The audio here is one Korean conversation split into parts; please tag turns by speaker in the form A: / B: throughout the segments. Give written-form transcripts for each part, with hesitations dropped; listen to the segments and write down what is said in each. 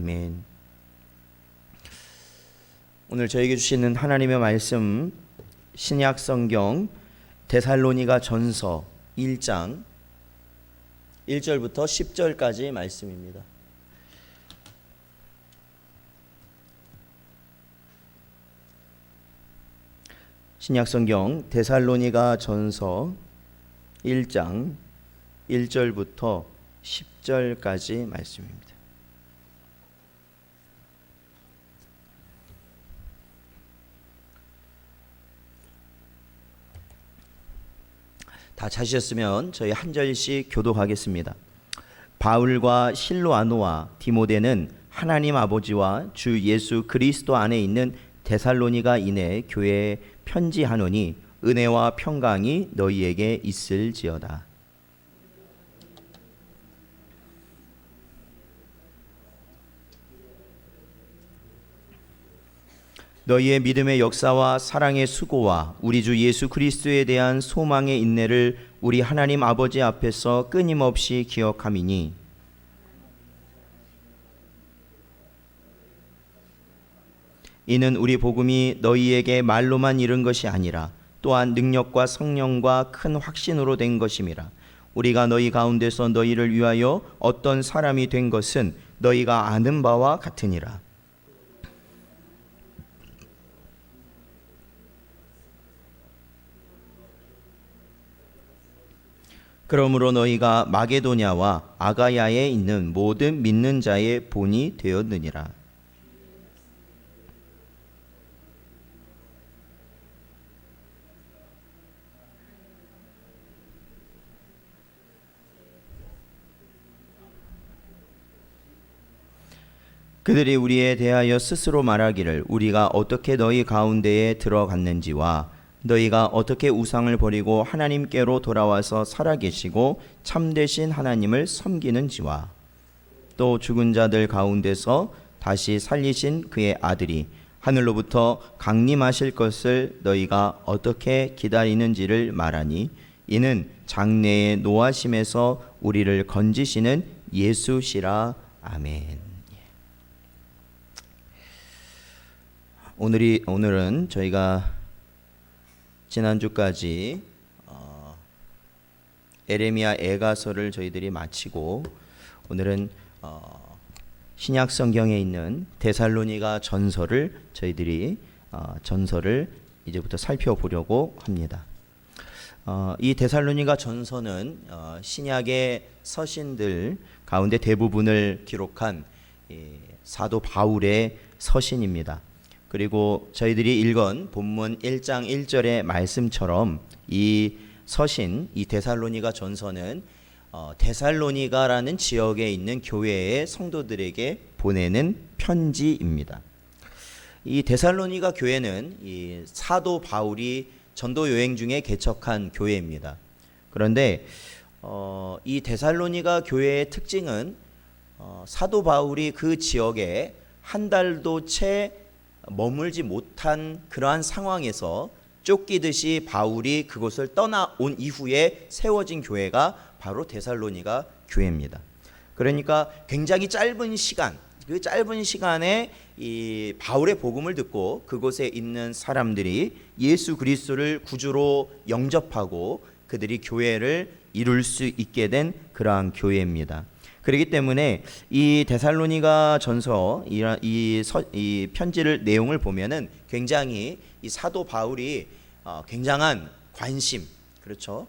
A: 아멘. 오늘 저에게 주시는 하나님의 말씀, 신약 성경 데살로니가 전서 1장 1절부터 10절까지 말씀입니다. 신약 성경 데살로니가 전서 1장 1절부터 10절까지 말씀입니다. 다 찾으셨으면 저희 한 절씩 교독하겠습니다. 바울과 실로아노와 디모데는 하나님 아버지와 주 예수 그리스도 안에 있는 데살로니가인의 교회에 편지하노니 은혜와 평강이 너희에게 있을지어다. 너희의 믿음의 역사와 사랑의 수고와 우리 주 예수 그리스도에 대한 소망의 인내를 우리 하나님 아버지 앞에서 끊임없이 기억함이니 이는 우리 복음이 너희에게 말로만 이른 것이 아니라 또한 능력과 성령과 큰 확신으로 된 것임이라. 우리가 너희 가운데서 너희를 위하여 어떤 사람이 된 것은 너희가 아는 바와 같으니라. 그러므로 너희가 마게도냐와 아가야에 있는 모든 믿는 자의 본이 되었느니라. 그들이 우리에 대하여 스스로 말하기를 우리가 어떻게 너희 가운데에 들어갔는지와 너희가 어떻게 우상을 버리고 하나님께로 돌아와서 살아계시고 참되신 하나님을 섬기는지와 또 죽은 자들 가운데서 다시 살리신 그의 아들이 하늘로부터 강림하실 것을 너희가 어떻게 기다리는지를 말하니 이는 장래의 노하심에서 우리를 건지시는 예수시라. 아멘. 오늘은 저희가 지난주까지 에레미야 애가서를 저희들이 마치고 오늘은 신약 성경에 있는 데살로니가 전서를 저희들이 전서를 이제부터 살펴보려고 합니다. 이 데살로니가 전서는 신약의 서신들 가운데 대부분을 기록한 사도 바울의 서신입니다. 그리고 저희들이 읽은 본문 1장 1절의 말씀처럼 이 서신, 이 데살로니가 전서는 데살로니가라는 지역에 있는 교회의 성도들에게 보내는 편지입니다. 이 데살로니가 교회는 이 사도 바울이 전도 여행 중에 개척한 교회입니다. 그런데 이 데살로니가 교회의 특징은 사도 바울이 그 지역에 한 달도 채 머물지 못한 그러한 상황에서 쫓기듯이 바울이 그곳을 떠나온 이후에 세워진 교회가 바로 데살로니가 교회입니다. 그러니까 굉장히 짧은 시간, 그 짧은 시간에 이 바울의 복음을 듣고 그곳에 있는 사람들이 예수 그리스도를 구주로 영접하고 그들이 교회를 이룰 수 있게 된 그러한 교회입니다. 그렇기 때문에 이 데살로니가 전서 이 편지를 내용을 보면은 굉장히 이 사도 바울이 굉장한 관심, 그렇죠?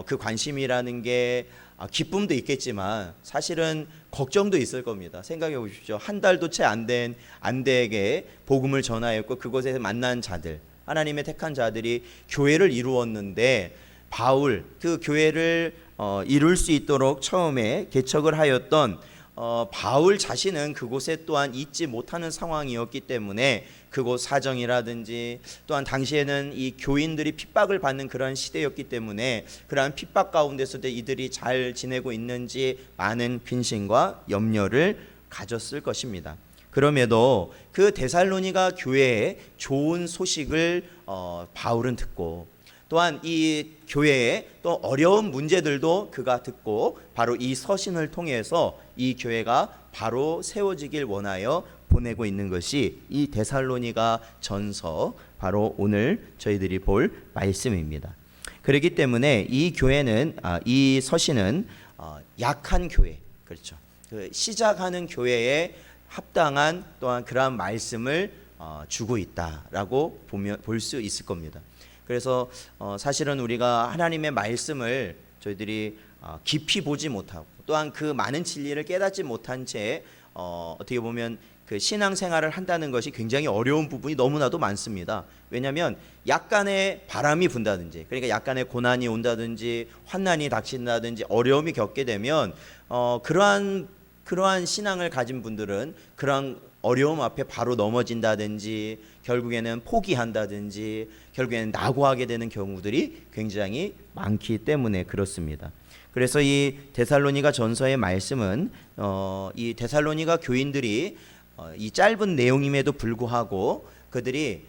A: 그 관심이라는 게 기쁨도 있겠지만 사실은 걱정도 있을 겁니다. 생각해 보십시오. 한 달도 채 안 된 안대에게 복음을 전하였고 그곳에서 만난 자들, 하나님의 택한 자들이 교회를 이루었는데 바울 그 교회를 이룰 수 있도록 처음에 개척을 하였던 바울 자신은 그곳에 또한 있지 못하는 상황이었기 때문에 그곳 사정이라든지 또한 당시에는 이 교인들이 핍박을 받는 그런 시대였기 때문에 그러한 핍박 가운데서도 이들이 잘 지내고 있는지 많은 근심과 염려를 가졌을 것입니다. 그럼에도 그 데살로니가 교회에 좋은 소식을 바울은 듣고 또한 이 교회의 또 어려운 문제들도 그가 듣고 바로 이 서신을 통해서 이 교회가 바로 세워지길 원하여 보내고 있는 것이 이 데살로니가 전서, 바로 오늘 저희들이 볼 말씀입니다. 그렇기 때문에 이 교회는 이 서신은 약한 교회, 그렇죠, 그 시작하는 교회에 합당한 또한 그러한 말씀을 주고 있다라고 볼 수 있을 겁니다. 그래서 사실은 우리가 하나님의 말씀을 저희들이 깊이 보지 못하고 또한 그 많은 진리를 깨닫지 못한 채 어떻게 보면 그 신앙생활을 한다는 것이 굉장히 어려운 부분이 너무나도 많습니다. 왜냐하면 약간의 바람이 분다든지, 그러니까 약간의 고난이 온다든지 환난이 닥친다든지 어려움이 겪게 되면 그러한 신앙을 가진 분들은 그러한 어려움 앞에 바로 넘어진다든지 결국에는 포기한다든지 결국에는 낙오하게 되는 경우들이 굉장히 많기 때문에 그렇습니다. 그래서 이 데살로니가 전서의 말씀은 이 데살로니가 교인들이 이 짧은 내용임에도 불구하고 그들이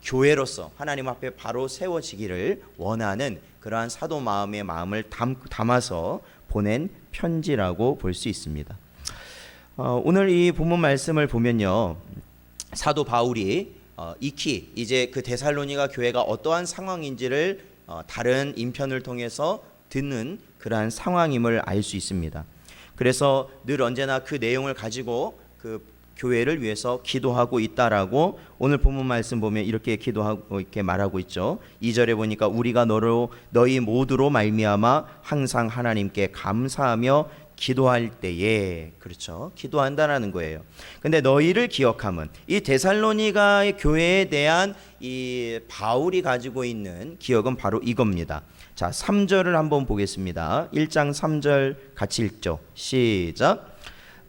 A: 교회로서 하나님 앞에 바로 세워지기를 원하는 그러한 사도 마음의 마음을 담아서 보낸 편지라고 볼 수 있습니다. 오늘 이 본문 말씀을 보면요, 사도 바울이 익히 이제 그 데살로니가 교회가 어떠한 상황인지를 다른 인편을 통해서 듣는 그러한 상황임을 알 수 있습니다. 그래서 늘 언제나 그 내용을 가지고 그 교회를 위해서 기도하고 있다라고 오늘 본문 말씀 보면 이렇게 기도하고 이렇게 말하고 있죠. 2절에 보니까 우리가 너희 모두로 말미암아 항상 하나님께 감사하며 기도할 때에, 그렇죠, 기도한다라는 거예요. 근데 너희를 기억함은, 이 데살로니가의 교회에 대한 이 바울이 가지고 있는 기억은 바로 이겁니다. 자, 3절을 한번 보겠습니다. 1장 3절 같이 읽죠. 시작.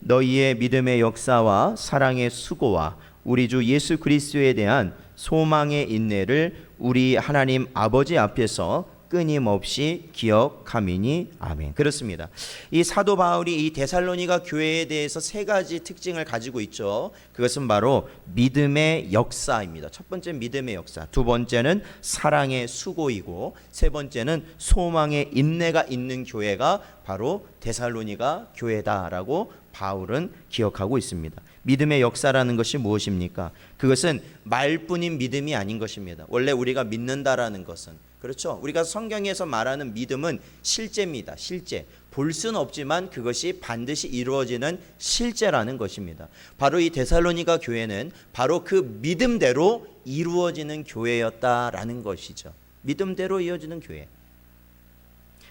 A: 너희의 믿음의 역사와 사랑의 수고와 우리 주 예수 그리스도에 대한 소망의 인내를 우리 하나님 아버지 앞에서 끊임없이 기억함이니 아멘. 그렇습니다. 이 사도 바울이 이 데살로니가 교회에 대해서 세 가지 특징을 가지고 있죠. 그것은 바로 믿음의 역사입니다. 첫 번째는 믿음의 역사, 두 번째는 사랑의 수고이고, 세 번째는 소망의 인내가 있는 교회가 바로 데살로니가 교회다라고 바울은 기억하고 있습니다. 믿음의 역사라는 것이 무엇입니까? 그것은 말뿐인 믿음이 아닌 것입니다. 원래 우리가 믿는다라는 것은, 그렇죠, 우리가 성경에서 말하는 믿음은 실제입니다. 실제, 볼 수는 없지만 그것이 반드시 이루어지는 실제라는 것입니다. 바로 이 데살로니가 교회는 바로 그 믿음대로 이루어지는 교회였다라는 것이죠. 믿음대로 이어지는 교회.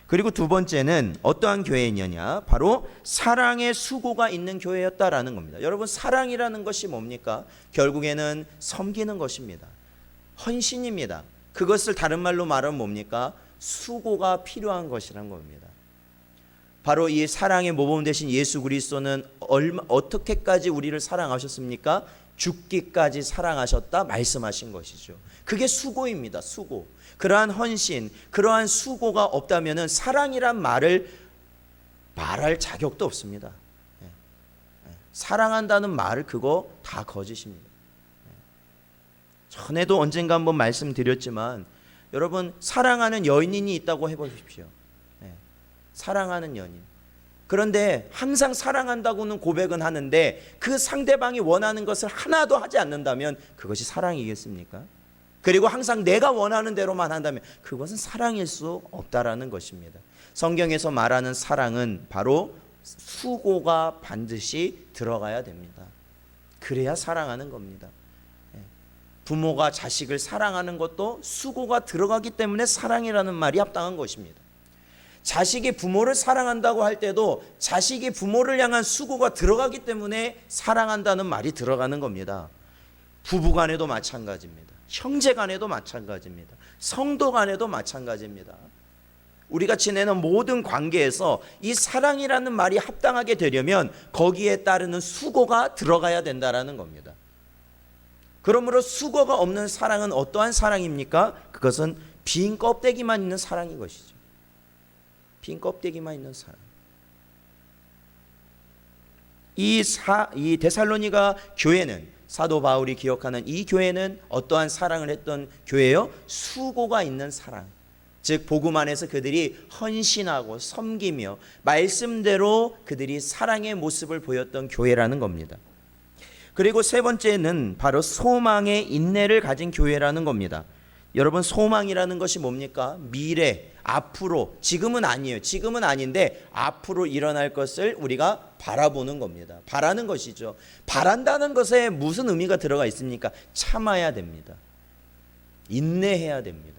A: 그리고 두 번째는 어떠한 교회였냐? 바로 사랑의 수고가 있는 교회였다라는 겁니다. 여러분, 사랑이라는 것이 뭡니까? 결국에는 섬기는 것입니다. 헌신입니다. 그것을 다른 말로 말하면 뭡니까? 수고가 필요한 것이란 겁니다. 바로 이 사랑의 모범 되신 예수 그리스도는 어떻게까지 우리를 사랑하셨습니까? 죽기까지 사랑하셨다 말씀하신 것이죠. 그게 수고입니다. 수고. 그러한 헌신, 그러한 수고가 없다면 사랑이란 말을 말할 자격도 없습니다. 사랑한다는 말을 그거 다 거짓입니다. 전에도 언젠가 한번 말씀드렸지만 여러분, 사랑하는 연인이 있다고 해보십시오. 사랑하는 연인. 그런데 항상 사랑한다고는 고백은 하는데 그 상대방이 원하는 것을 하나도 하지 않는다면 그것이 사랑이겠습니까? 그리고 항상 내가 원하는 대로만 한다면 그것은 사랑일 수 없다라는 것입니다. 성경에서 말하는 사랑은 바로 수고가 반드시 들어가야 됩니다. 그래야 사랑하는 겁니다. 부모가 자식을 사랑하는 것도 수고가 들어가기 때문에 사랑이라는 말이 합당한 것입니다. 자식이 부모를 사랑한다고 할 때도 자식이 부모를 향한 수고가 들어가기 때문에 사랑한다는 말이 들어가는 겁니다. 부부간에도 마찬가지입니다. 형제간에도 마찬가지입니다. 성도간에도 마찬가지입니다. 우리가 지내는 모든 관계에서 이 사랑이라는 말이 합당하게 되려면 거기에 따르는 수고가 들어가야 된다라는 겁니다. 그러므로 수고가 없는 사랑은 어떠한 사랑입니까? 그것은 빈 껍데기만 있는 사랑인 것이죠. 빈 껍데기만 있는 사랑. 이 데살로니가 교회는, 사도 바울이 기억하는 이 교회는 어떠한 사랑을 했던 교회요? 수고가 있는 사랑. 즉 복음 안에서 그들이 헌신하고 섬기며 말씀대로 그들이 사랑의 모습을 보였던 교회라는 겁니다. 그리고 세 번째는 바로 소망의 인내를 가진 교회라는 겁니다. 여러분, 소망이라는 것이 뭡니까? 미래, 앞으로, 지금은 아니에요. 지금은 아닌데 앞으로 일어날 것을 우리가 바라보는 겁니다. 바라는 것이죠. 바란다는 것에 무슨 의미가 들어가 있습니까? 참아야 됩니다. 인내해야 됩니다.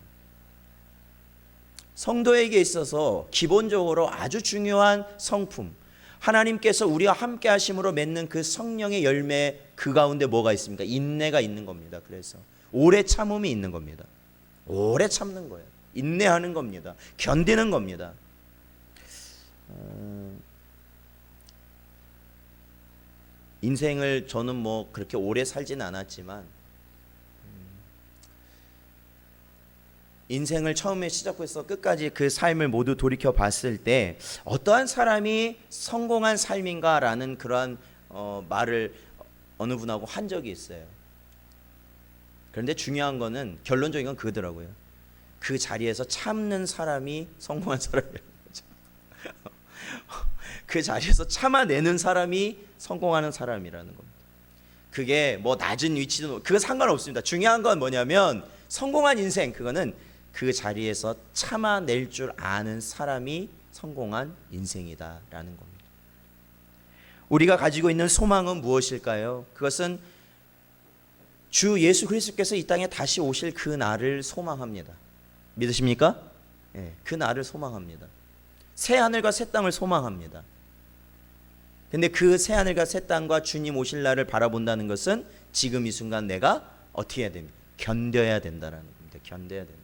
A: 성도에게 있어서 기본적으로 아주 중요한 성품, 하나님께서 우리와 함께 하심으로 맺는 그 성령의 열매, 그 가운데 뭐가 있습니까? 인내가 있는 겁니다. 그래서 오래 참음이 있는 겁니다. 오래 참는 거예요. 인내하는 겁니다. 견디는 겁니다. 인생을 저는 뭐 그렇게 오래 살지는 않았지만 인생을 처음에 시작해서 끝까지 그 삶을 모두 돌이켜 봤을 때 어떠한 사람이 성공한 삶인가라는 그러한 말을 어느 분하고 한 적이 있어요. 그런데 중요한 거는, 결론적인 건 그거더라고요. 그 자리에서 참는 사람이 성공한 사람이라는 거죠. 그 자리에서 참아내는 사람이 성공하는 사람이라는 겁니다. 그게 뭐 낮은 위치든 그거 상관없습니다. 중요한 건 뭐냐면 성공한 인생, 그거는 그 자리에서 참아낼 줄 아는 사람이 성공한 인생이다라는 겁니다. 우리가 가지고 있는 소망은 무엇일까요? 그것은 주 예수 그리스도께서 이 땅에 다시 오실 그 날을 소망합니다. 믿으십니까? 네, 그 날을 소망합니다. 새 하늘과 새 땅을 소망합니다. 근데 그 새 하늘과 새 땅과 주님 오실 날을 바라본다는 것은 지금 이 순간 내가 어떻게 해야 됩니까? 견뎌야 된다라는 겁니다. 견뎌야 된다.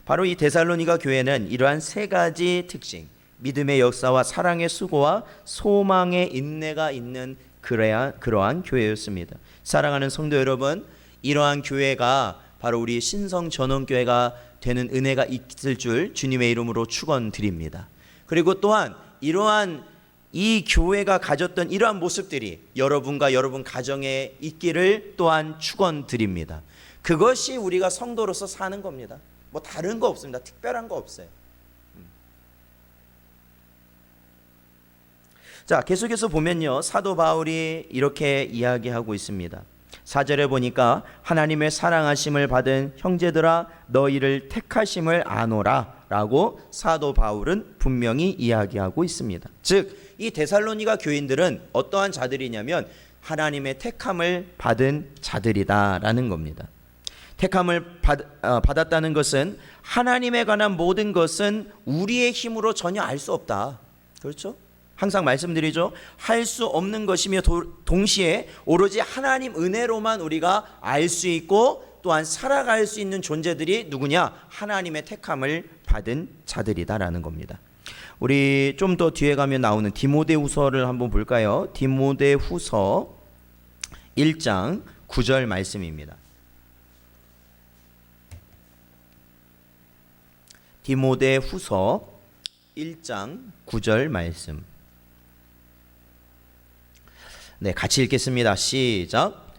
A: 바로 이 데살로니가 교회는 이러한 세 가지 특징, 믿음의 역사와 사랑의 수고와 소망의 인내가 있는 그러한 교회였습니다. 사랑하는 성도 여러분, 이러한 교회가 바로 우리 신성전원교회가 되는 은혜가 있을 줄 주님의 이름으로 축원드립니다. 그리고 또한 이러한 이 교회가 가졌던 이러한 모습들이 여러분과 여러분 가정에 있기를 또한 축원드립니다. 그것이 우리가 성도로서 사는 겁니다. 뭐 다른 거 없습니다. 특별한 거 없어요. 자, 계속해서 보면요, 사도 바울이 이렇게 이야기하고 있습니다. 4절에 보니까 하나님의 사랑하심을 받은 형제들아 너희를 택하심을 아노라 라고 사도 바울은 분명히 이야기하고 있습니다. 즉 이 데살로니가 교인들은 어떠한 자들이냐면 하나님의 택함을 받은 자들이다라는 겁니다. 택함을 받았다는 것은 하나님에 관한 모든 것은 우리의 힘으로 전혀 알 수 없다. 그렇죠? 항상 말씀드리죠. 할 수 없는 것이며 동시에 오로지 하나님 은혜로만 우리가 알 수 있고 또한 살아갈 수 있는 존재들이 누구냐? 하나님의 택함을 받은 자들이다라는 겁니다. 우리 좀 더 뒤에 가면 나오는 디모데후서를 한번 볼까요? 디모데후서 1장 9절 말씀입니다. 디모데후서 1장 9절 말씀. 네, 같이 읽겠습니다. 시작.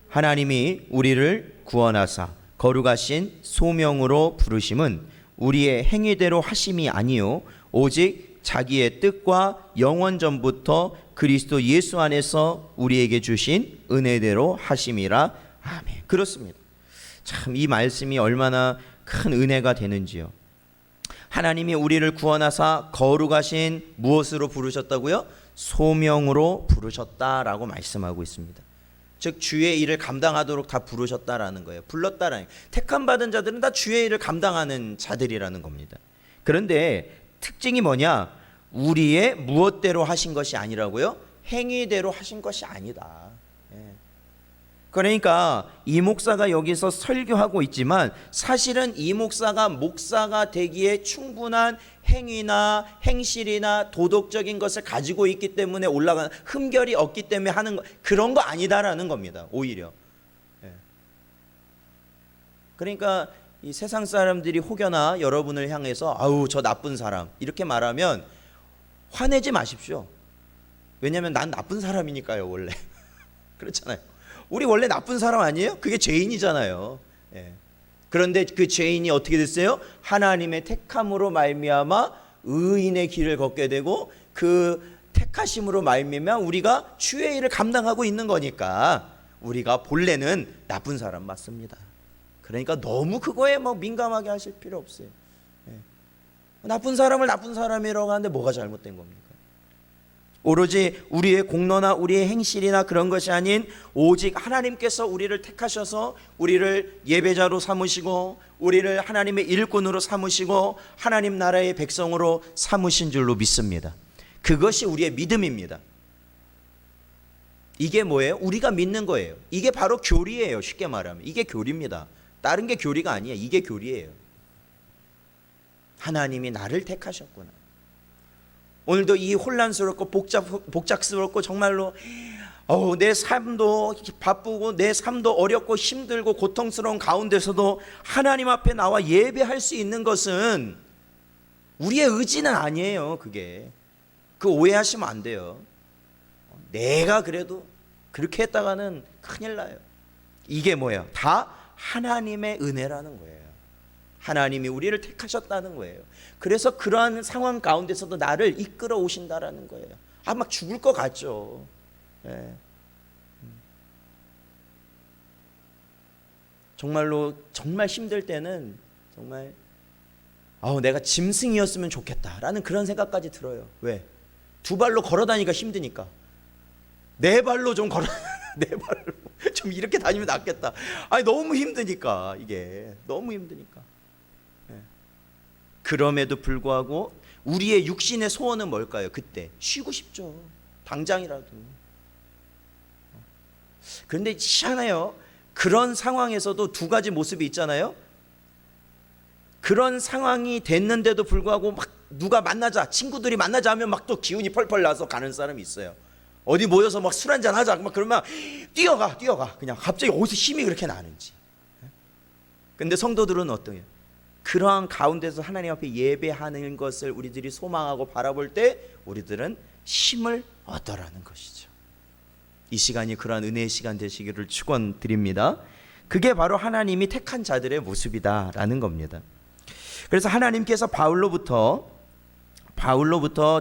A: 하나님이 우리를 구원하사 거룩하신 소명으로 부르심은 우리의 행위대로 하심이 아니요 오직 자기의 뜻과 영원 전부터 그리스도 예수 안에서 우리에게 주신 은혜대로 하심이라. 아멘. 그렇습니다. 참 이 말씀이 얼마나 큰 은혜가 되는지요. 하나님이 우리를 구원하사 거룩하신 무엇으로 부르셨다고요? 소명으로 부르셨다라고 말씀하고 있습니다. 즉 주의 일을 감당하도록 다 부르셨다라는 거예요. 불렀다라는 거예요. 택함 받은 자들은 다 주의 일을 감당하는 자들이라는 겁니다. 그런데 특징이 뭐냐? 우리의 무엇대로 하신 것이 아니라고요? 행위대로 하신 것이 아니다. 그러니까 이 목사가 여기서 설교하고 있지만 사실은 이 목사가 되기에 충분한 행위나 행실이나 도덕적인 것을 가지고 있기 때문에 올라가는, 흠결이 없기 때문에 하는 거, 그런 거 아니다라는 겁니다. 오히려. 그러니까 이 세상 사람들이 혹여나 여러분을 향해서 아우 저 나쁜 사람 이렇게 말하면 화내지 마십시오. 왜냐하면 난 나쁜 사람이니까요. 원래 그렇잖아요. 우리 원래 나쁜 사람 아니에요? 그게 죄인이잖아요. 그런데 그 죄인이 어떻게 됐어요? 하나님의 택함으로 말미암아 의인의 길을 걷게 되고 그 택하심으로 말미암아 우리가 주의 일을 감당하고 있는 거니까 우리가 본래는 나쁜 사람 맞습니다. 그러니까 너무 그거에 뭐 민감하게 하실 필요 없어요. 나쁜 사람을 나쁜 사람이라고 하는데 뭐가 잘못된 겁니까? 오로지 우리의 공로나 우리의 행실이나 그런 것이 아닌 오직 하나님께서 우리를 택하셔서 우리를 예배자로 삼으시고 우리를 하나님의 일꾼으로 삼으시고 하나님 나라의 백성으로 삼으신 줄로 믿습니다. 그것이 우리의 믿음입니다. 이게 뭐예요? 우리가 믿는 거예요. 이게 바로 교리예요. 쉽게 말하면 이게 교리입니다. 다른 게 교리가 아니에요. 이게 교리예요. 하나님이 나를 택하셨구나. 오늘도 이 혼란스럽고 복잡스럽고 정말로 내 삶도 바쁘고 내 삶도 어렵고 힘들고 고통스러운 가운데서도 하나님 앞에 나와 예배할 수 있는 것은 우리의 의지는 아니에요. 그게 그 오해하시면 안 돼요. 내가 그래도 그렇게 했다가는 큰일 나요. 이게 뭐예요? 다 하나님의 은혜라는 거예요. 하나님이 우리를 택하셨다는 거예요. 그래서 그러한 상황 가운데서도 나를 이끌어 오신다라는 거예요. 막 죽을 것 같죠. 예. 정말로 정말 힘들 때는 정말 내가 짐승이었으면 좋겠다라는 그런 생각까지 들어요. 왜? 두 발로 걸어 다니기가 힘드니까 네 발로 좀 걸어 네 발로 좀 이렇게 다니면 낫겠다. 너무 힘드니까 이게 너무 힘드니까. 그럼에도 불구하고 우리의 육신의 소원은 뭘까요? 그때 쉬고 싶죠. 당장이라도. 그런데 희한해요. 그런 상황에서도 두 가지 모습이 있잖아요. 그런 상황이 됐는데도 불구하고 막 누가 만나자, 친구들이 만나자 하면 막 또 기운이 펄펄 나서 가는 사람이 있어요. 어디 모여서 막 술 한잔 하자 막 그러면 뛰어가 그냥 갑자기 어디서 힘이 그렇게 나는지. 근데 성도들은 어떠해요? 그러한 가운데서 하나님 앞에 예배하는 것을 우리들이 소망하고 바라볼 때 우리들은 힘을 얻어라는 것이죠. 이 시간이 그러한 은혜의 시간 되시기를 축원드립니다. 그게 바로 하나님이 택한 자들의 모습이다라는 겁니다. 그래서 하나님께서 바울로부터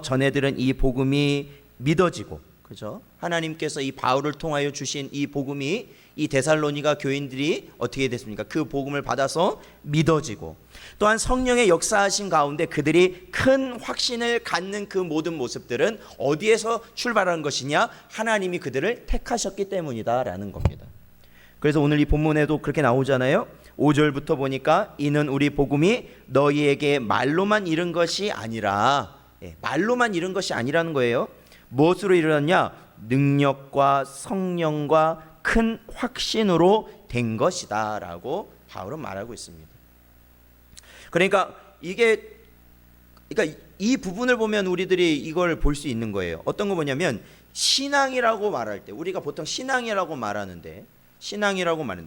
A: 전해들은 이 복음이 믿어지고, 그죠? 하나님께서 이 바울을 통하여 주신 이 복음이 이 데살로니가 교인들이 어떻게 됐습니까? 그 복음을 받아서 믿어지고, 또한 성령의 역사하신 가운데 그들이 큰 확신을 갖는 그 모든 모습들은 어디에서 출발한 것이냐? 하나님이 그들을 택하셨기 때문이다라는 겁니다. 그래서 오늘 이 본문에도 그렇게 나오잖아요. 5절부터 보니까 이는 우리 복음이 너희에게 말로만 이른 것이 아니라, 말로만 이른 것이 아니라는 거예요. 무엇으로 이르렀냐? 능력과 성령과 큰 확신으로 된 것이다 라고 바울은 말하고 있습니다. 그러니까 이 부분을 보면 우리들이 이걸 볼 수 있는 거예요. 어떤 거 뭐냐면 신앙이라고 말할 때, 우리가 보통 신앙이라고 말하는데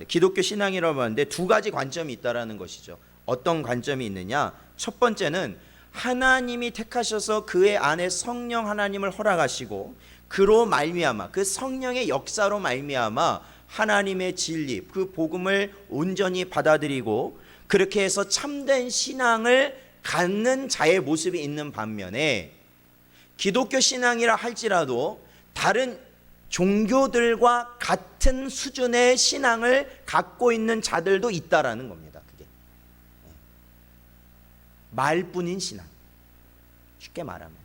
A: 기독교 신앙이라고 하는데 두 가지 관점이 있다라는 것이죠. 어떤 관점이 있느냐? 첫 번째는 하나님이 택하셔서 그의 안에 성령 하나님을 허락하시고 그로 말미암아, 그 성령의 역사로 말미암아 하나님의 진리, 그 복음을 온전히 받아들이고 그렇게 해서 참된 신앙을 갖는 자의 모습이 있는 반면에, 기독교 신앙이라 할지라도 다른 종교들과 같은 수준의 신앙을 갖고 있는 자들도 있다라는 겁니다. 그게 말뿐인 신앙, 쉽게 말하면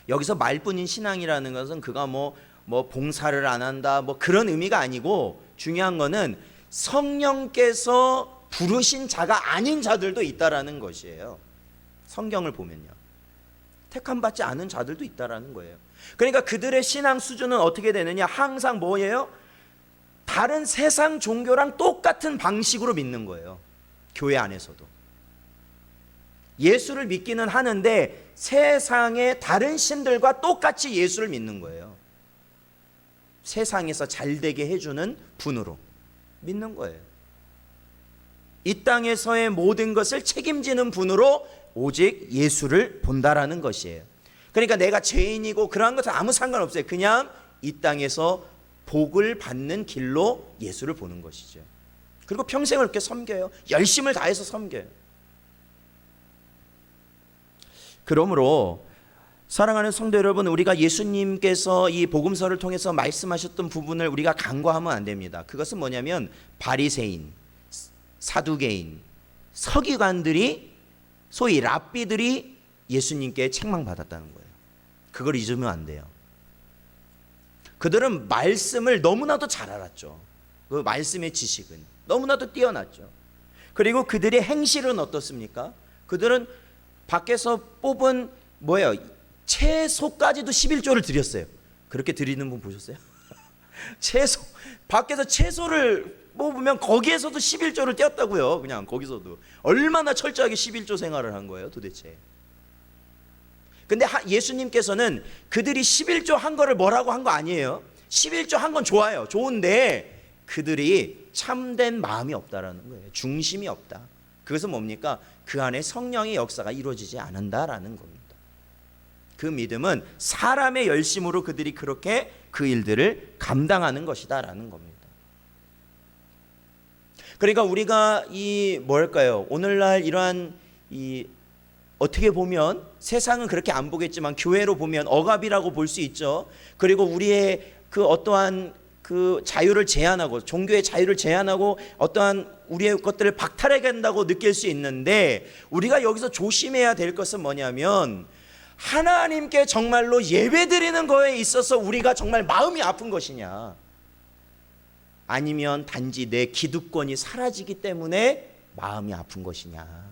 A: 여기서 말뿐인 신앙이라는 것은 그가 뭐 봉사를 안 한다 뭐 그런 의미가 아니고, 중요한 거는 성령께서 부르신 자가 아닌 자들도 있다라는 것이에요. 성경을 보면요, 택함 받지 않은 자들도 있다라는 거예요. 그러니까 그들의 신앙 수준은 어떻게 되느냐? 항상 뭐예요? 다른 세상 종교랑 똑같은 방식으로 믿는 거예요. 교회 안에서도 예수를 믿기는 하는데 세상의 다른 신들과 똑같이 예수를 믿는 거예요. 세상에서 잘되게 해주는 분으로 믿는 거예요. 이 땅에서의 모든 것을 책임지는 분으로 오직 예수를 본다라는 것이에요. 그러니까 내가 죄인이고 그러한 것은 아무 상관없어요. 그냥 이 땅에서 복을 받는 길로 예수를 보는 것이죠. 그리고 평생을 그렇게 섬겨요. 열심을 다해서 섬겨요. 그러므로 사랑하는 성도 여러분, 우리가 예수님께서 이 복음서를 통해서 말씀하셨던 부분을 우리가 간과하면 안 됩니다. 그것은 뭐냐면 바리새인, 사두개인, 서기관들이, 소위 랍비들이 예수님께 책망받았다는 거예요. 그걸 잊으면 안 돼요. 그들은 말씀을 너무나도 잘 알았죠. 그 말씀의 지식은 너무나도 뛰어났죠. 그리고 그들의 행실은 어떻습니까? 그들은 밖에서 뽑은 채소까지도 11조를 드렸어요. 그렇게 드리는 분 보셨어요? 채소, 밖에서 채소를 뽑으면 거기에서도 11조를 떼었다고요. 그냥 거기서도. 얼마나 철저하게 11조 생활을 한 거예요 도대체. 근데 예수님께서는 그들이 11조 한 거를 뭐라고 한 거 아니에요. 11조 한 건 좋아요. 좋은데 그들이 참된 마음이 없다라는 거예요. 중심이 없다. 그것은 뭡니까? 그 안에 성령의 역사가 이루어지지 않는다라는 겁니다. 그 믿음은 사람의 열심으로 그들이 그렇게 그 일들을 감당하는 것이다라는 겁니다. 그러니까 우리가 오늘날 이러한 어떻게 보면 세상은 그렇게 안 보겠지만 교회로 보면 억압이라고 볼 수 있죠. 그리고 우리의 그 어떠한 그 자유를 제한하고, 종교의 자유를 제한하고 어떠한 우리의 것들을 박탈해 간다고 느낄 수 있는데, 우리가 여기서 조심해야 될 것은 뭐냐면, 하나님께 정말로 예배드리는 거에 있어서 우리가 정말 마음이 아픈 것이냐, 아니면 단지 내 기득권이 사라지기 때문에 마음이 아픈 것이냐.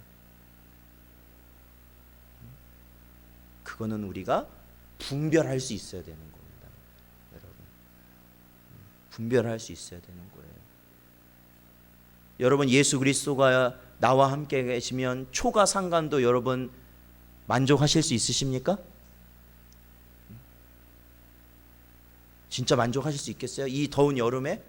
A: 그거는 우리가 분별할 수 있어야 되는 겁니다. 여러분, 분별할 수 있어야 되는 거예요. 여러분, 예수 그리스도가 나와 함께 계시면 초가 상관도 여러분 만족하실 수 있으십니까? 진짜 만족하실 수 있겠어요? 이 더운 여름에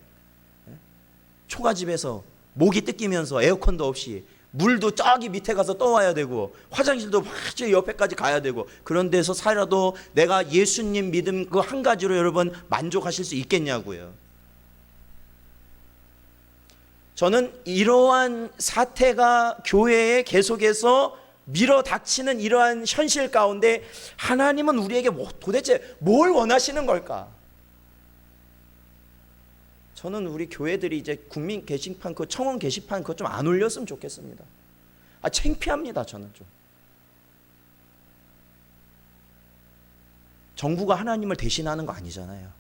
A: 초가집에서 모기 뜯기면서 에어컨도 없이, 물도 저기 밑에 가서 떠와야 되고, 화장실도 저 옆에까지 가야 되고, 그런 데서 살아도 내가 예수님 믿음 그 한 가지로 여러분 만족하실 수 있겠냐고요. 저는 이러한 사태가 교회에 계속해서 밀어닥치는 이러한 현실 가운데 하나님은 우리에게 도대체 뭘 원하시는 걸까? 저는 우리 교회들이 이제 국민 게시판, 그 청원 게시판 그거 좀 안 올렸으면 좋겠습니다. 창피합니다. 저는 좀. 정부가 하나님을 대신하는 거 아니잖아요.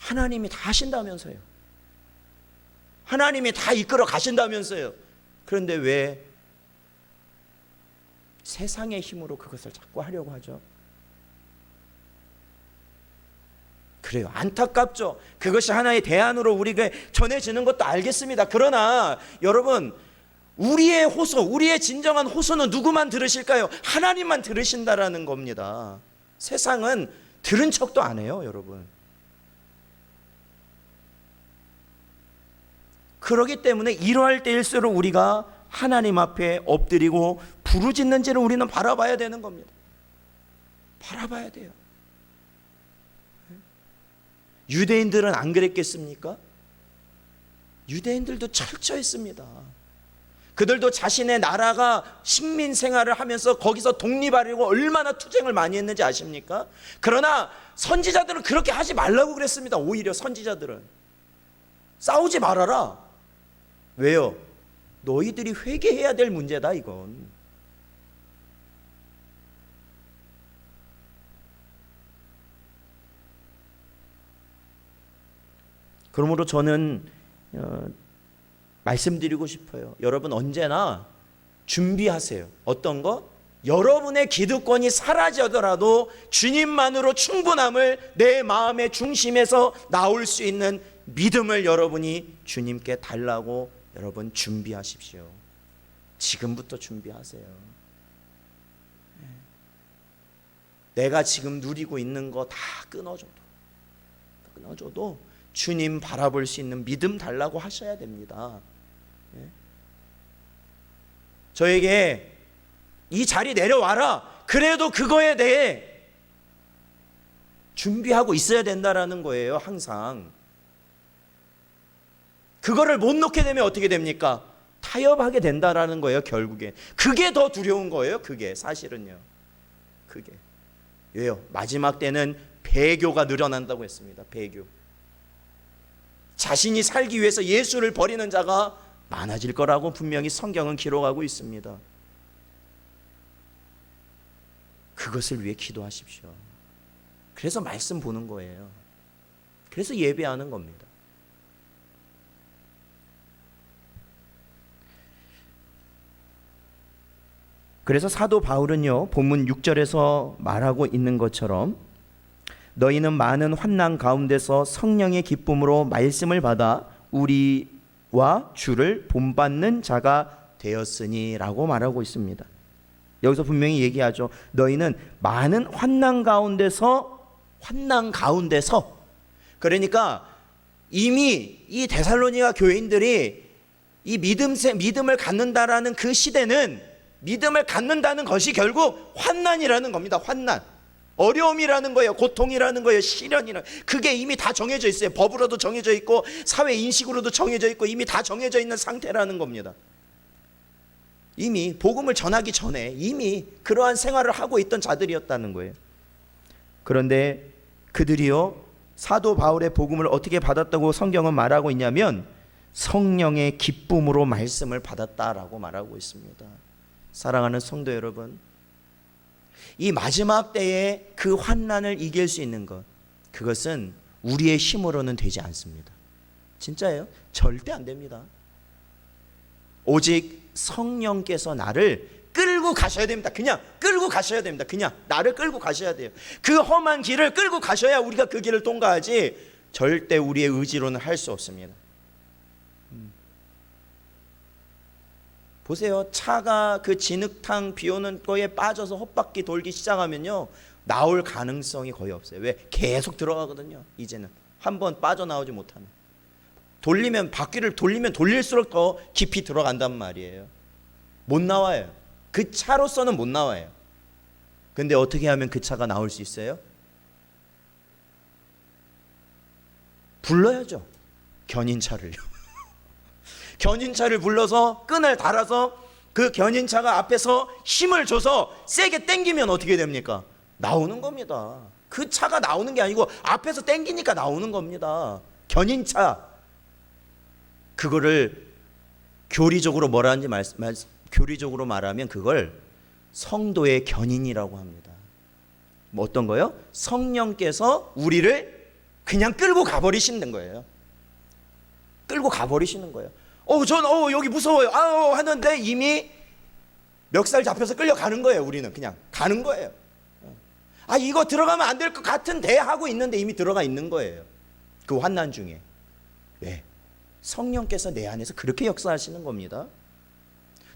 A: 하나님이 다 하신다면서요. 하나님이 다 이끌어 가신다면서요. 그런데 왜 세상의 힘으로 그것을 자꾸 하려고 하죠? 그래요. 안타깝죠. 그것이 하나의 대안으로 우리가 전해지는 것도 알겠습니다. 그러나 여러분, 우리의 호소, 우리의 진정한 호소는 누구만 들으실까요? 하나님만 들으신다라는 겁니다. 세상은 들은 척도 안 해요, 여러분. 그렇기 때문에 이러할 때일수록 우리가 하나님 앞에 엎드리고 부르짖는지를 우리는 바라봐야 되는 겁니다. 바라봐야 돼요. 유대인들은 안 그랬겠습니까? 유대인들도 철저했습니다. 그들도 자신의 나라가 식민 생활을 하면서 거기서 독립하려고 얼마나 투쟁을 많이 했는지 아십니까? 그러나 선지자들은 그렇게 하지 말라고 그랬습니다. 오히려 선지자들은 싸우지 말아라. 왜요? 너희들이 회개해야 될 문제다, 이건. 그러므로 저는 말씀드리고 싶어요. 여러분 언제나 준비하세요. 어떤 거? 여러분의 기득권이 사라지더라도 주님만으로 충분함을 내 마음의 중심에서 나올 수 있는 믿음을 여러분이 주님께 달라고 여러분 준비하십시오. 지금부터 준비하세요. 내가 지금 누리고 있는 거 다 끊어줘도 주님 바라볼 수 있는 믿음 달라고 하셔야 됩니다. 저에게 이 자리 내려와라. 그래도 그거에 대해 준비하고 있어야 된다라는 거예요. 항상. 그거를 못 놓게 되면 어떻게 됩니까? 타협하게 된다라는 거예요. 결국에 그게 더 두려운 거예요. 그게 사실은요. 그게 왜요? 마지막 때는 배교가 늘어난다고 했습니다. 배교. 자신이 살기 위해서 예수를 버리는 자가 많아질 거라고 분명히 성경은 기록하고 있습니다. 그것을 위해 기도하십시오. 그래서 말씀 보는 거예요. 그래서 예배하는 겁니다. 그래서 사도 바울은요, 본문 6절에서 말하고 있는 것처럼 너희는 많은 환난 가운데서 성령의 기쁨으로 말씀을 받아 우리와 주를 본받는 자가 되었으니 라고 말하고 있습니다. 여기서 분명히 얘기하죠. 너희는 많은 환난 가운데서 그러니까 이미 이 데살로니가 교인들이 이 믿음을 갖는다라는 그 시대는 믿음을 갖는다는 것이 결국 환난이라는 겁니다. 환난. 어려움이라는 거예요. 고통이라는 거예요. 시련이라는 그게 이미 다 정해져 있어요. 법으로도 정해져 있고 사회 인식으로도 정해져 있고 이미 다 정해져 있는 상태라는 겁니다. 이미 복음을 전하기 전에 이미 그러한 생활을 하고 있던 자들이었다는 거예요. 그런데 그들이요, 사도 바울의 복음을 어떻게 받았다고 성경은 말하고 있냐면 성령의 기쁨으로 말씀을 받았다라고 말하고 있습니다. 사랑하는 성도 여러분, 이 마지막 때에 그 환난을 이길 수 있는 것, 그것은 우리의 힘으로는 되지 않습니다. 진짜예요? 절대 안 됩니다. 오직 성령께서 나를 끌고 가셔야 됩니다. 그냥 끌고 가셔야 됩니다. 그냥 나를 끌고 가셔야 돼요. 그 험한 길을 끌고 가셔야 우리가 그 길을 통과하지 절대 우리의 의지로는 할 수 없습니다. 보세요. 차가 그 진흙탕 비 오는 거에 빠져서 헛바퀴 돌기 시작하면요, 나올 가능성이 거의 없어요. 왜? 계속 들어가거든요. 이제는 한번 빠져나오지 못하면 바퀴를 돌리면 돌릴수록 더 깊이 들어간단 말이에요. 못 나와요. 그 차로서는 못 나와요. 근데 어떻게 하면 그 차가 나올 수 있어요? 불러야죠. 견인차를요. 견인차를 불러서 끈을 달아서 그 견인차가 앞에서 힘을 줘서 세게 당기면 어떻게 됩니까? 나오는 겁니다. 그 차가 나오는 게 아니고 앞에서 당기니까 나오는 겁니다. 견인차. 그거를 교리적으로 교리적으로 말하면 그걸 성도의 견인이라고 합니다. 뭐 어떤 거요? 성령께서 우리를 그냥 끌고 가버리시는 거예요. 끌고 가버리시는 거예요. 전 여기 무서워요. 하는데 이미 멱살 잡혀서 끌려가는 거예요. 우리는 그냥 가는 거예요. 이거 들어가면 안 될 것 같은데 하고 있는데 이미 들어가 있는 거예요. 그 환난 중에. 왜? 성령께서 내 안에서 그렇게 역사하시는 겁니다.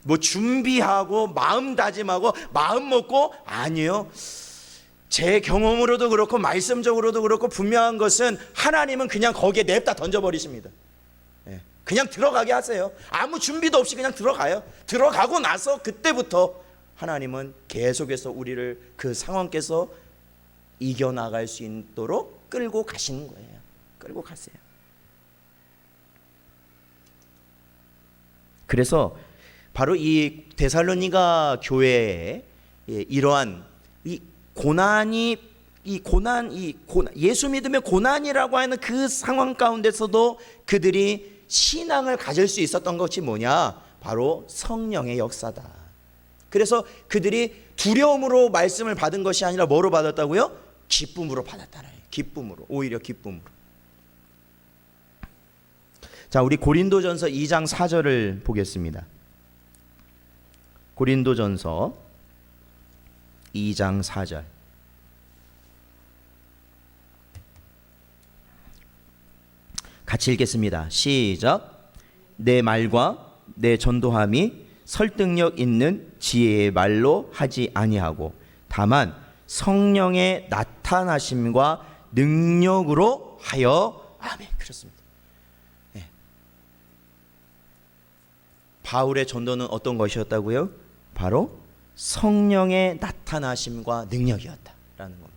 A: 뭐 준비하고 마음 다짐하고 마음 먹고, 아니요. 제 경험으로도 그렇고 말씀적으로도 그렇고 분명한 것은 하나님은 그냥 거기에 냅다 던져버리십니다. 그냥 들어가게 하세요. 아무 준비도 없이 그냥 들어가요. 들어가고 나서 그때부터 하나님은 계속해서 우리를 그 상황께서 이겨나갈 수 있도록 끌고 가시는 거예요. 끌고 가세요. 그래서 바로 이 데살로니가 교회에 이러한 이 고난이 예수 믿음의 고난이라고 하는 그 상황 가운데서도 그들이 신앙을 가질 수 있었던 것이 뭐냐? 바로 성령의 역사다. 그래서 그들이 두려움으로 말씀을 받은 것이 아니라 뭐로 받았다고요? 기쁨으로 받았다는 거예요. 기쁨으로, 오히려 기쁨으로. 자, 우리 고린도전서 2장 4절을 보겠습니다. 고린도전서 2장 4절. 같이 읽겠습니다. 시작. 내 말과 내 전도함이 설득력 있는 지혜의 말로 하지 아니하고 다만 성령의 나타나심과 능력으로 하여. 아멘. 그렇습니다. 네. 바울의 전도는 어떤 것이었다고요? 바로 성령의 나타나심과 능력이었다라는 겁니다.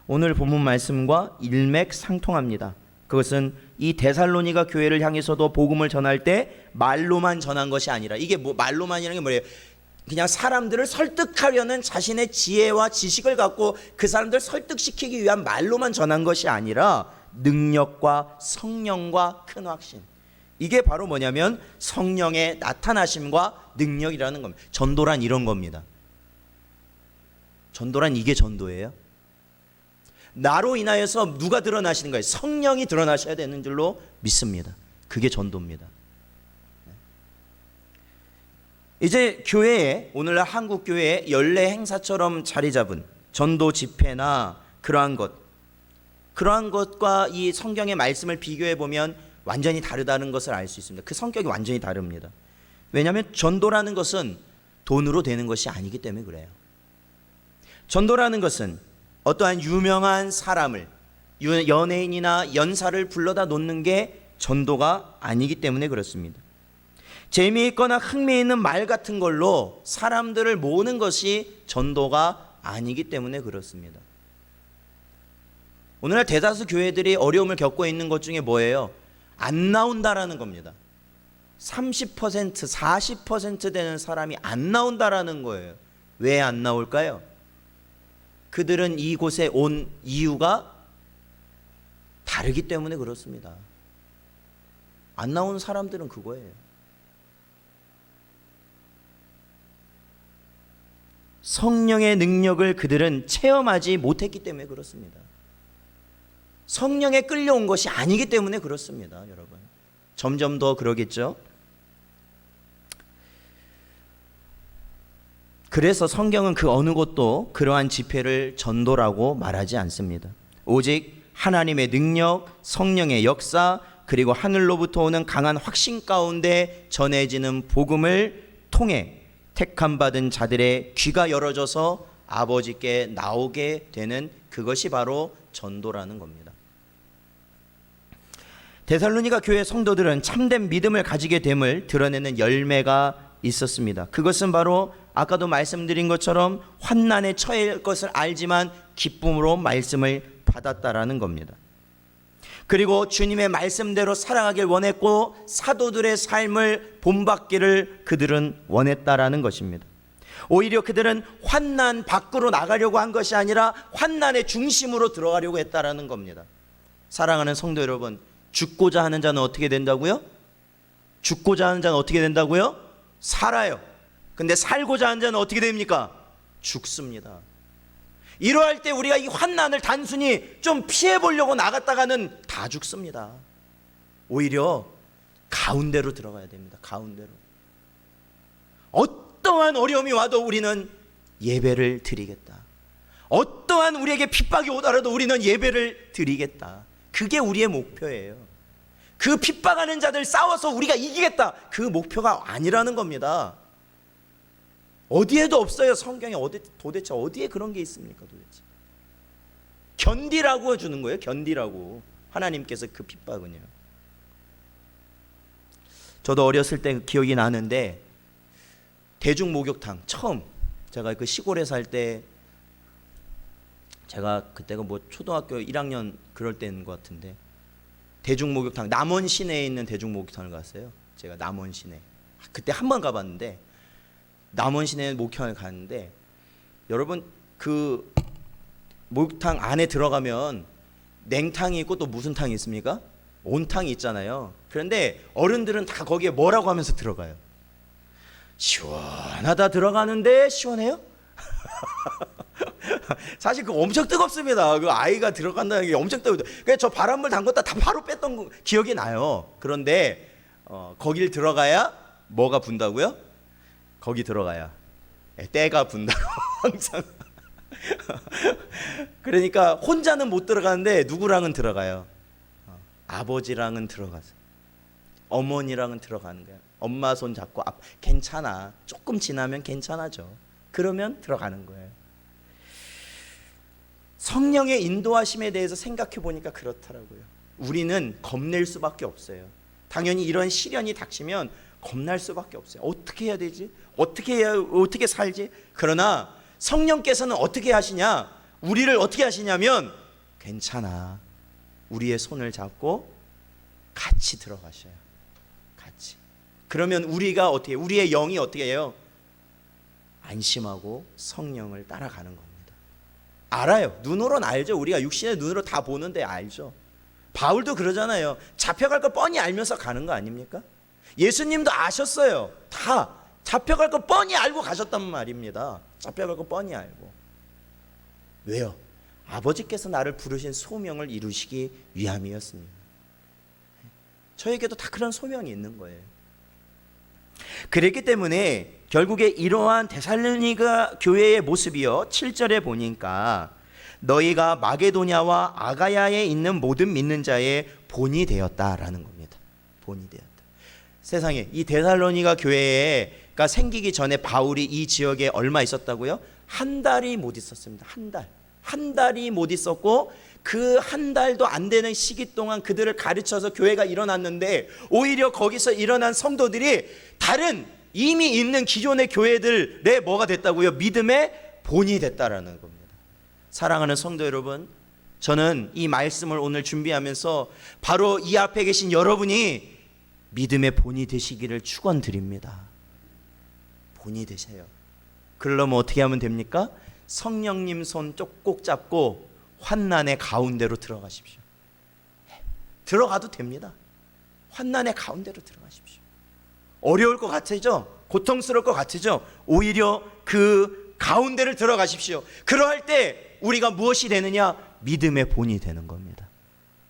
A: 오늘 본문 말씀과 일맥상통합니다. 그것은 이 데살로니가 교회를 향해서도 복음을 전할 때 말로만 전한 것이 아니라, 이게 뭐 말로만이라는 게 뭐예요? 그냥 사람들을 설득하려는 자신의 지혜와 지식을 갖고 그 사람들을 설득시키기 위한 말로만 전한 것이 아니라 능력과 성령과 큰 확신. 이게 바로 뭐냐면 성령의 나타나심과 능력이라는 겁니다. 전도란 이런 겁니다. 전도란 이게 전도예요. 나로 인하여서 누가 드러나시는 거예요? 성령이 드러나셔야 되는 줄로 믿습니다. 그게 전도입니다. 이제 교회에, 오늘날 한국 교회에 연례 행사처럼 자리 잡은 전도 집회나 그러한 것과 이 성경의 말씀을 비교해 보면 완전히 다르다는 것을 알 수 있습니다. 그 성격이 완전히 다릅니다. 왜냐하면 전도라는 것은 돈으로 되는 것이 아니기 때문에 그래요. 전도라는 것은 어떠한 유명한 사람을, 연예인이나 연사를 불러다 놓는 게 전도가 아니기 때문에 그렇습니다. 재미있거나 흥미있는 말 같은 걸로 사람들을 모으는 것이 전도가 아니기 때문에 그렇습니다. 오늘날 대다수 교회들이 어려움을 겪고 있는 것 중에 뭐예요? 안 나온다라는 겁니다. 30%, 40% 되는 사람이 안 나온다라는 거예요. 왜 안 나올까요? 그들은 이곳에 온 이유가 다르기 때문에 그렇습니다. 안 나오는 사람들은 그거예요. 성령의 능력을 그들은 체험하지 못했기 때문에 그렇습니다. 성령에 끌려온 것이 아니기 때문에 그렇습니다, 여러분. 점점 더 그러겠죠? 그래서 성경은 그 어느 곳도 그러한 집회를 전도라고 말하지 않습니다. 오직 하나님의 능력, 성령의 역사, 그리고 하늘로부터 오는 강한 확신 가운데 전해지는 복음을 통해 택함 받은 자들의 귀가 열어져서 아버지께 나오게 되는 그것이 바로 전도라는 겁니다. 데살로니가 교회 성도들은 참된 믿음을 가지게 됨을 드러내는 열매가 있었습니다. 그것은 바로 아까도 말씀드린 것처럼 환난에 처할 것을 알지만 기쁨으로 말씀을 받았다라는 겁니다. 그리고 주님의 말씀대로 살아가길 원했고 사도들의 삶을 본받기를 그들은 원했다라는 것입니다. 오히려 그들은 환난 밖으로 나가려고 한 것이 아니라 환난의 중심으로 들어가려고 했다라는 겁니다. 사랑하는 성도 여러분, 죽고자 하는 자는 어떻게 된다고요? 죽고자 하는 자는 어떻게 된다고요? 살아요. 근데 살고자 하는 자는 어떻게 됩니까? 죽습니다. 이러할 때 우리가 이 환난을 단순히 좀 피해보려고 나갔다가는 다 죽습니다. 오히려 가운데로 들어가야 됩니다. 가운데로. 어떠한 어려움이 와도 우리는 예배를 드리겠다. 어떠한 우리에게 핍박이 오더라도 우리는 예배를 드리겠다. 그게 우리의 목표예요. 그 핍박하는 자들 싸워서 우리가 이기겠다. 그 목표가 아니라는 겁니다. 어디에도 없어요. 성경에 도대체 어디에 그런 게 있습니까? 도대체 견디라고 주는 거예요. 견디라고. 하나님께서 그 핍박은요. 저도 어렸을 때 기억이 나는데 대중 목욕탕 처음 제가 그 시골에 살 때, 제가 그때가 뭐 초등학교 1학년 그럴 때인 것 같은데, 대중 목욕탕, 남원 시내에 있는 대중 목욕탕을 갔어요. 제가 남원 시내 그때 한 번 가봤는데, 남원 시내 목욕탕을 갔는데, 여러분 그 목욕탕 안에 들어가면 냉탕이 있고 또 무슨 탕이 있습니까? 온탕이 있잖아요. 그런데 어른들은 다 거기에 뭐라고 하면서 들어가요? 시원하다 들어가는데 시원해요? 사실 그거 엄청 뜨겁습니다. 그 아이가 들어간다는 게 엄청 뜨거워요. 그래서 저 바람물 담궜다 다 바로 뺐던 기억이 나요. 그런데 거길 들어가야 뭐가 분다고요? 거기 들어가야 때가 분다고 항상. 그러니까 혼자는 못 들어가는데 누구랑은 들어가요? 아버지랑은 들어가서, 어머니랑은 들어가는 거야. 엄마 손 잡고 괜찮아. 조금 지나면 괜찮아져. 그러면 들어가는 거예요. 성령의 인도하심에 대해서 생각해 보니까 그렇더라고요. 우리는 겁낼 수밖에 없어요. 당연히 이런 시련이 닥치면 겁날 수밖에 없어요. 어떻게 해야 되지? 어떻게 살지? 그러나 성령께서는 어떻게 하시냐? 우리를 어떻게 하시냐면, 괜찮아. 우리의 손을 잡고 같이 들어가셔요. 같이. 그러면 우리가 어떻게, 우리의 영이 어떻게 해요? 안심하고 성령을 따라가는 겁니다. 알아요. 눈으로는 알죠. 우리가 육신의 눈으로 다 보는데 알죠. 바울도 그러잖아요. 잡혀갈 거 뻔히 알면서 가는 거 아닙니까? 예수님도 아셨어요. 다 잡혀갈 거 뻔히 알고 가셨단 말입니다. 잡혀갈 거 뻔히 알고. 왜요? 아버지께서 나를 부르신 소명을 이루시기 위함이었습니다. 저에게도 다 그런 소명이 있는 거예요. 그랬기 때문에 결국에 이러한 데살로니가 교회의 모습이요, 7절에 보니까 너희가 마게도냐와 아가야에 있는 모든 믿는 자의 본이 되었다라는 겁니다. 본이 되었다. 세상에, 이 데살로니가 교회가 생기기 전에 바울이 이 지역에 얼마 있었다고요? 한 달이 못 있었습니다. 한 달이 못 있었고, 그 한 달도 안 되는 시기 동안 그들을 가르쳐서 교회가 일어났는데, 오히려 거기서 일어난 성도들이 다른 이미 있는 기존의 교회들의 뭐가 됐다고요? 믿음의 본이 됐다라는 겁니다. 사랑하는 성도 여러분, 저는 이 말씀을 오늘 준비하면서 바로 이 앞에 계신 여러분이 믿음의 본이 되시기를 축원드립니다. 본이 되세요. 그러려면 어떻게 하면 됩니까? 성령님 손 꼭 잡고 환난의 가운데로 들어가십시오. 들어가도 됩니다. 환난의 가운데로 들어가십시오. 어려울 것 같으죠? 고통스러울 것 같으죠? 오히려 그 가운데를 들어가십시오. 그러할 때 우리가 무엇이 되느냐? 믿음의 본이 되는 겁니다.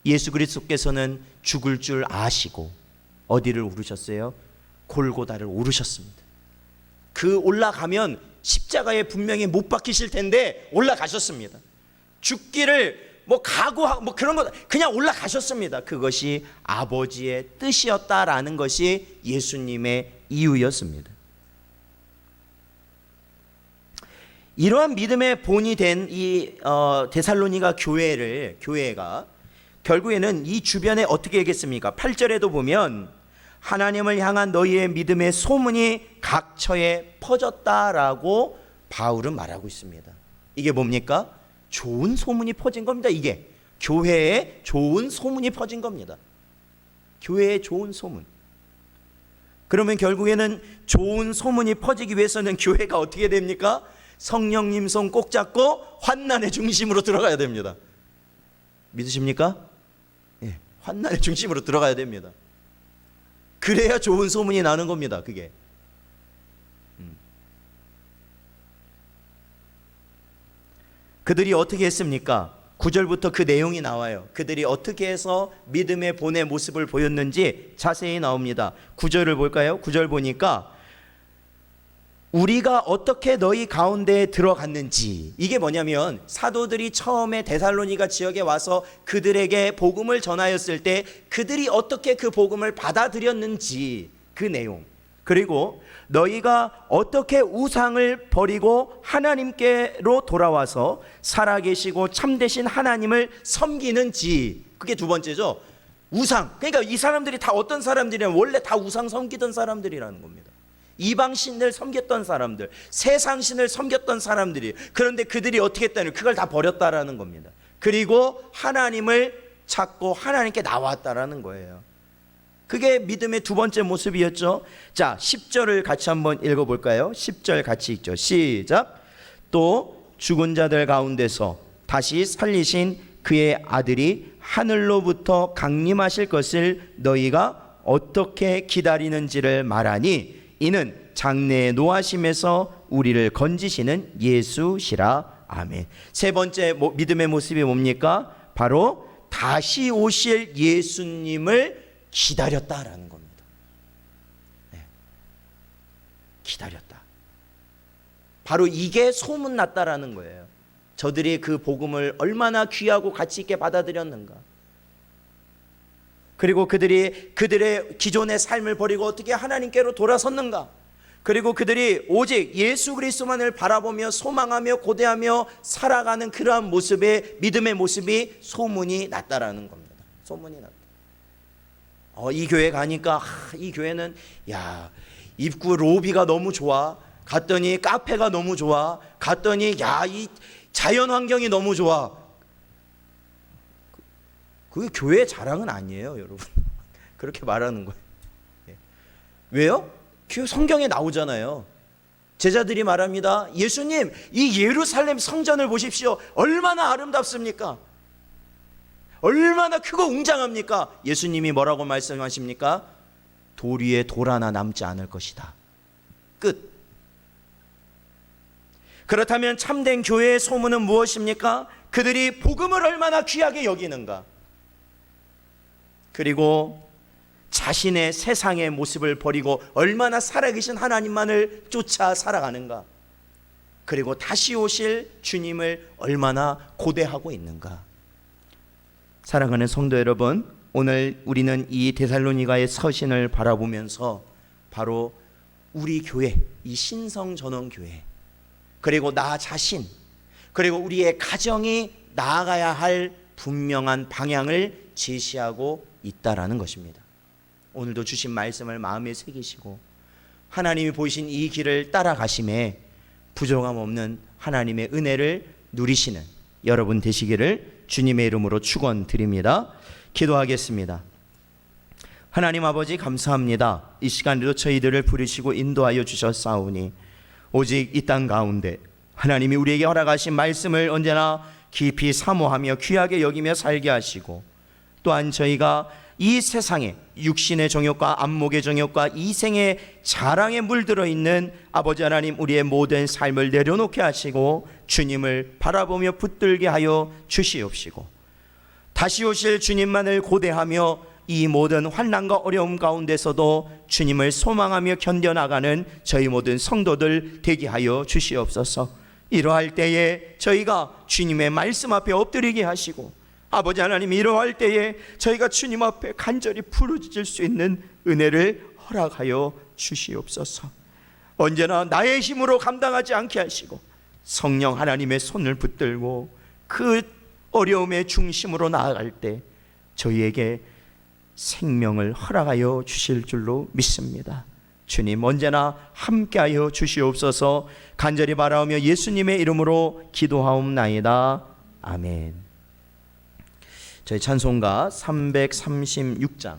A: 예수 그리스도께서는 죽을 줄 아시고 어디를 오르셨어요? 골고다를 오르셨습니다. 그 올라가면 십자가에 분명히 못 박히실 텐데 올라가셨습니다. 죽기를 각오하고 그런 거 그냥 올라가셨습니다. 그것이 아버지의 뜻이었다라는 것이 예수님의 이유였습니다. 이러한 믿음의 본이 된 이 데살로니가 교회가 결국에는 이 주변에 어떻게 얘기했습니까? 8절에도 보면 하나님을 향한 너희의 믿음의 소문이 각처에 퍼졌다라고 바울은 말하고 있습니다. 이게 뭡니까? 좋은 소문이 퍼진 겁니다. 이게 교회에 좋은 소문이 퍼진 겁니다. 교회에 좋은 소문. 그러면 결국에는 좋은 소문이 퍼지기 위해서는 교회가 어떻게 됩니까? 성령님 손 꼭 잡고 환난의 중심으로 들어가야 됩니다. 믿으십니까? 예, 환난의 중심으로 들어가야 됩니다. 그래야 좋은 소문이 나는 겁니다. 그게. 그들이 어떻게 했습니까? 9절부터 그 내용이 나와요. 그들이 어떻게 해서 믿음의 본의 모습을 보였는지 자세히 나옵니다. 9절을 볼까요? 9절 보니까 우리가 어떻게 너희 가운데에 들어갔는지, 이게 뭐냐면 사도들이 처음에 데살로니가 지역에 와서 그들에게 복음을 전하였을 때 그들이 어떻게 그 복음을 받아들였는지 그 내용, 그리고 너희가 어떻게 우상을 버리고 하나님께로 돌아와서 살아계시고 참되신 하나님을 섬기는지, 그게 두 번째죠. 우상. 그러니까 이 사람들이 다 어떤 사람들이냐면 원래 다 우상 섬기던 사람들이라는 겁니다. 이방신을 섬겼던 사람들, 세상신을 섬겼던 사람들이. 그런데 그들이 어떻게 했다는, 그걸 다 버렸다라는 겁니다. 그리고 하나님을 찾고 하나님께 나왔다라는 거예요. 그게 믿음의 두 번째 모습이었죠. 자, 10절을 같이 한번 읽어볼까요? 10절 같이 읽죠. 시작. 또 죽은 자들 가운데서 다시 살리신 그의 아들이 하늘로부터 강림하실 것을 너희가 어떻게 기다리는지를 말하니 이는 장래의 노하심에서 우리를 건지시는 예수시라. 아멘. 세 번째 믿음의 모습이 뭡니까? 바로 다시 오실 예수님을 기다렸다라는 겁니다. 네. 기다렸다. 바로 이게 소문났다라는 거예요. 저들이 그 복음을 얼마나 귀하고 가치 있게 받아들였는가. 그리고 그들이 그들의 기존의 삶을 버리고 어떻게 하나님께로 돌아섰는가. 그리고 그들이 오직 예수 그리스도만을 바라보며 소망하며 고대하며 살아가는 그러한 모습의 믿음의 모습이 소문이 났다라는 겁니다. 소문이 났다. 이 교회 가니까 이 교회는 입구 로비가 너무 좋아. 갔더니 카페가 너무 좋아. 갔더니 이 자연 환경이 너무 좋아. 그게 교회의 자랑은 아니에요, 여러분. 그렇게 말하는 거예요. 왜요? 그 성경에 나오잖아요. 제자들이 말합니다. 예수님, 이 예루살렘 성전을 보십시오. 얼마나 아름답습니까? 얼마나 크고 웅장합니까? 예수님이 뭐라고 말씀하십니까? 돌 위에 돌 하나 남지 않을 것이다. 끝. 그렇다면 참된 교회의 소문은 무엇입니까? 그들이 복음을 얼마나 귀하게 여기는가, 그리고 자신의 세상의 모습을 버리고 얼마나 살아계신 하나님만을 쫓아 살아가는가, 그리고 다시 오실 주님을 얼마나 고대하고 있는가. 사랑하는 성도 여러분, 오늘 우리는 이 데살로니가의 서신을 바라보면서 바로 우리 교회, 이 신성전원교회, 그리고 나 자신, 그리고 우리의 가정이 나아가야 할 분명한 방향을 제시하고 있다라는 것입니다. 오늘도 주신 말씀을 마음에 새기시고 하나님이 보이신 이 길을 따라가심에 부족함 없는 하나님의 은혜를 누리시는 여러분 되시기를 주님의 이름으로 축원드립니다. 기도하겠습니다. 하나님 아버지, 감사합니다. 이 시간에도 저희들을 부르시고 인도하여 주셨사오니 오직 이 땅 가운데 하나님이 우리에게 허락하신 말씀을 언제나 깊이 사모하며 귀하게 여기며 살게 하시고, 또한 저희가 이 세상에 육신의 정욕과 안목의 정욕과 이생의 자랑에 물들어 있는 아버지 하나님, 우리의 모든 삶을 내려놓게 하시고 주님을 바라보며 붙들게 하여 주시옵시고, 다시 오실 주님만을 고대하며 이 모든 환난과 어려움 가운데서도 주님을 소망하며 견뎌나가는 저희 모든 성도들 되게 하여 주시옵소서. 이러할 때에 저희가 주님의 말씀 앞에 엎드리게 하시고, 아버지 하나님, 이러할 때에 저희가 주님 앞에 간절히 부르짖을 수 있는 은혜를 허락하여 주시옵소서. 언제나 나의 힘으로 감당하지 않게 하시고 성령 하나님의 손을 붙들고 그 어려움의 중심으로 나아갈 때 저희에게 생명을 허락하여 주실 줄로 믿습니다. 주님, 언제나 함께하여 주시옵소서. 간절히 바라오며 예수님의 이름으로 기도하옵나이다. 아멘. 저희 찬송가 336장